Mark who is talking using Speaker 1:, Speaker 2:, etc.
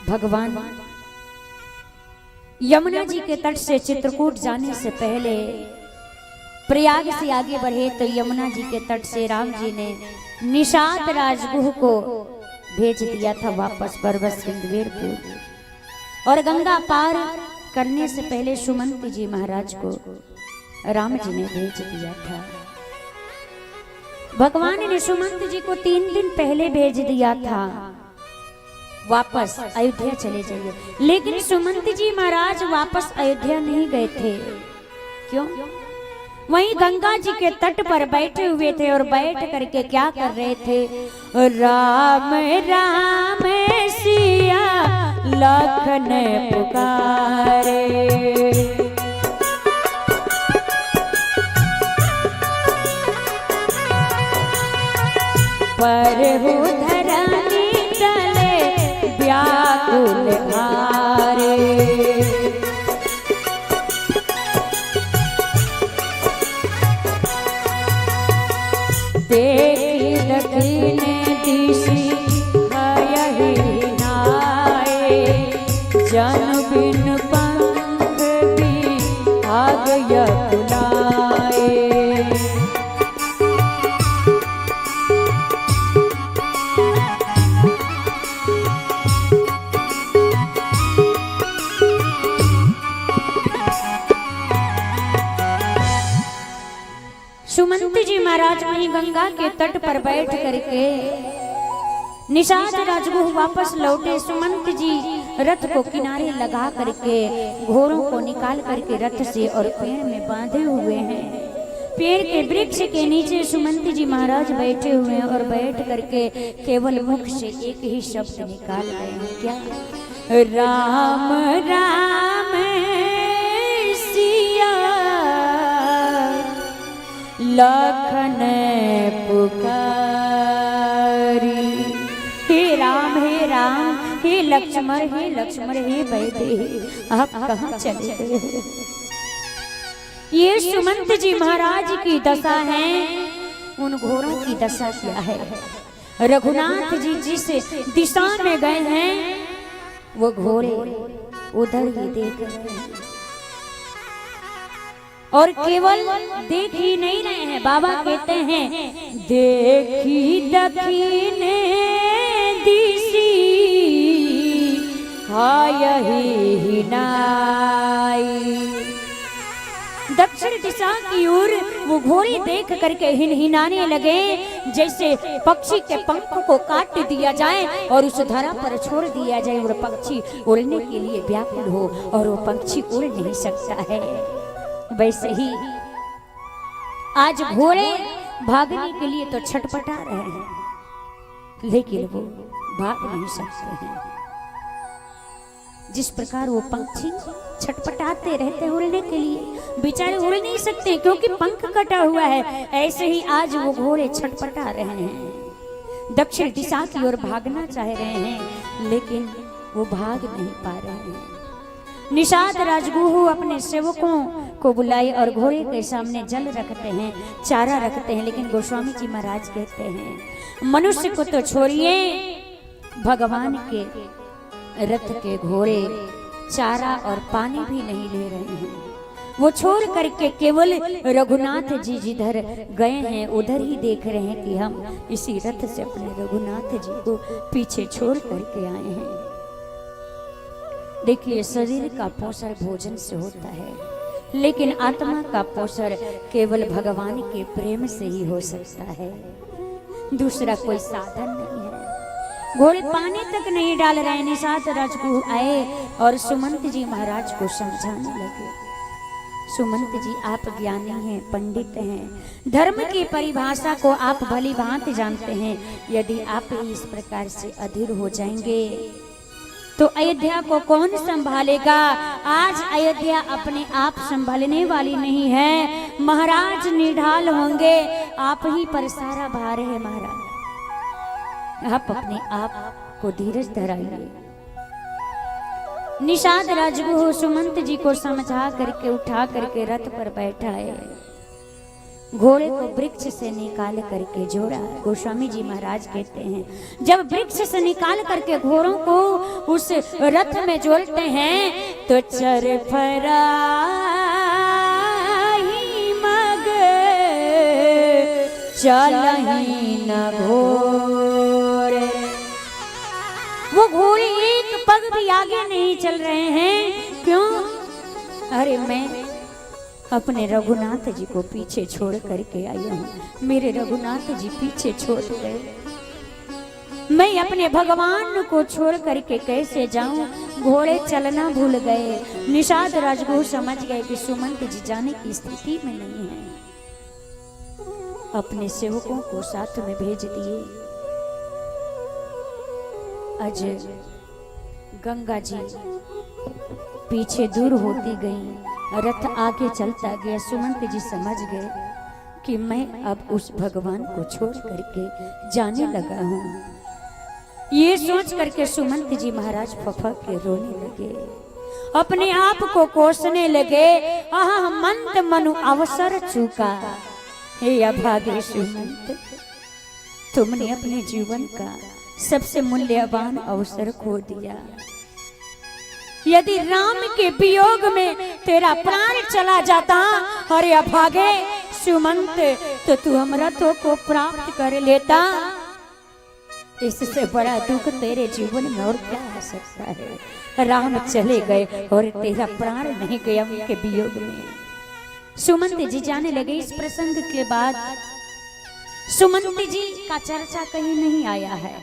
Speaker 1: भगवान यमुना जी के तट से चित्रकूट जाने से पहले प्रयाग से आगे बढ़े तो यमुना जी के तट से राम जी ने निषाद राजगुह को भेज दिया था वापस बरबस सिंधवेरपुर। और गंगा पार करने से पहले सुमंत जी महाराज को राम जी ने भेज दिया था। भगवान ने सुमंत जी को 3 दिन पहले भेज दिया था वापस अयोध्या चले जाइए, लेकिन सुमंत जी महाराज वापस अयोध्या नहीं गए थे। क्यों? वहीं गंगा जी के तट पर बैठे हुए थे और बैठ करके क्या कर रहे थे? राम राम सिया लखन पुकारे, परहु धरनी तले व्याकुल भारे। देखी दक्षिणे दिशि भयहि नाए, जन बिन पंख बिहाग यकुलाए। सुमंत जी महाराज वहीं गंगा के तट पर बैठ करके निषाद राजगुह वापस लौटे। सुमंत जी रथ को किनारे लगा करके घोड़ों को निकाल करके रथ से और पेड़ में बांधे हुए हैं। पेड़ के वृक्ष के नीचे सुमंत जी महाराज बैठे हुए हैं और बैठ करके केवल मुख से एक ही शब्द निकाल रहे हैं। क्या? राम राम सिया लखन पुकारी। हे राम हे लक्ष्मण हे वैदेही, आप कहाँ चले गए हो? ये सुमंत जी महाराज की दशा है। उन घोड़ों की दशा क्या है? रघुनाथ जी जिस दिशा में गए हैं वो घोड़े उधर ही देख रहे हैं और केवल देख ही नहीं रहे हैं। बाबा कहते हैं देखी दक्षिणे दिशि हायहि नाई। दक्षिण दिशा की ओर वो घोड़े देख करके हिनहिनाने लगे, जैसे पक्षी के पंख को काट दिया जाए और उस धरा पर छोड़ दिया जाए और पक्षी उड़ने के लिए व्याकुल हो और वो पक्षी उड़ नहीं सकता है। वैसे ही आज घोड़े भागने के लिए तो छटपटा रहे हैं, लेकिन वो भाग नहीं सकते हैं। जिस प्रकार वो पंछी छटपटाते रहते हैं उड़ने के लिए, बेचारे उड़ नहीं सकते क्योंकि पंख कटा हुआ है, ऐसे ही आज वो घोड़े छटपटा रहे हैं। दक्षिण दिशा की ओर भागना चाह रहे हैं लेकिन वो भाग नहीं पा रहे हैं। निषाद राजगुह अपने सेवकों को बुलाए और घोड़े के सामने जल रखते हैं, चारा रखते हैं, लेकिन गोस्वामी जी महाराज कहते हैं मनुष्य को तो छोड़िए, भगवान के रथ के घोड़े चारा और पानी भी नहीं ले रहे हैं। वो छोड़ करके केवल रघुनाथ जी जिधर गए हैं उधर ही देख रहे हैं कि हम इसी रथ से अपने रघुनाथ जी को पीछे छोड़ करके आए हैं। देखिए, शरीर का पोषण भोजन से होता है, लेकिन आत्मा का पोषण केवल भगवान के प्रेम से ही हो सकता है, दूसरा कोई साधन नहीं है। घोड़े पानी तक नहीं डाल रहे। निषाद राजगुह आए और सुमंत जी महाराज को समझाने लगे। सुमंत जी, आप ज्ञानी हैं, पंडित हैं, धर्म की परिभाषा को आप भली भांति जानते हैं। यदि आप इस प्रकार से अधीर हो जाएंगे तो अयोध्या को कौन संभालेगा? आज अयोध्या अपने आप संभालने वाली नहीं है। महाराज निढाल होंगे, आप ही पर सारा भार है। महाराज, आप अपने आप को धीरज धराइए। निषाद राजगुह सुमंत जी को समझा करके उठा करके रथ पर बैठाए। घोड़े को वृक्ष से निकाल करके जोड़ा। गोस्वामी जी महाराज कहते हैं जब वृक्ष से निकाल करके घोड़ों को उस रथ में जोड़ते हैं तो चरफरा चलही न घोड़े। वो घोड़े एक पग भी आगे नहीं चल रहे हैं। क्यों? अरे मैं अपने रघुनाथ जी को पीछे छोड़ करके आई हूँ। मेरे रघुनाथ जी पीछे छोड़ गए, मैं अपने भगवान को छोड़ करके कैसे जाऊं? घोड़े चलना भूल गए। निषाद राजगुरु समझ गए कि सुमंत जी जाने की स्थिति में नहीं है। अपने सेवकों को साथ में भेज दिए। आज गंगा जी पीछे दूर होती गई, रथ आगे चलता गया। सुमंत जी समझ गए कि मैं अब उस भगवान को छोड़ करके जाने लगा हूँ। ये सोच करके सुमंत जी महाराज फफक के रोने लगे, अपने आप को कोसने लगे। आहा मंत मनु अवसर चूका। हे अभागे सुमंत, तुमने अपने जीवन का सबसे मूल्यवान अवसर खो दिया। यदि राम के वियोग में तेरा प्राण चला जाता, अरे अभागे सुमंत, तो तू अमृतों को प्राप्त कर लेता। इससे बड़ा दुख तेरे जीवन में और क्या हो सकता है? राम चले गए और तेरा प्राण नहीं गया उनके वियोग में। सुमंत जी जाने लगे। इस प्रसंग के बाद सुमंत जी का चर्चा कहीं नहीं आया है।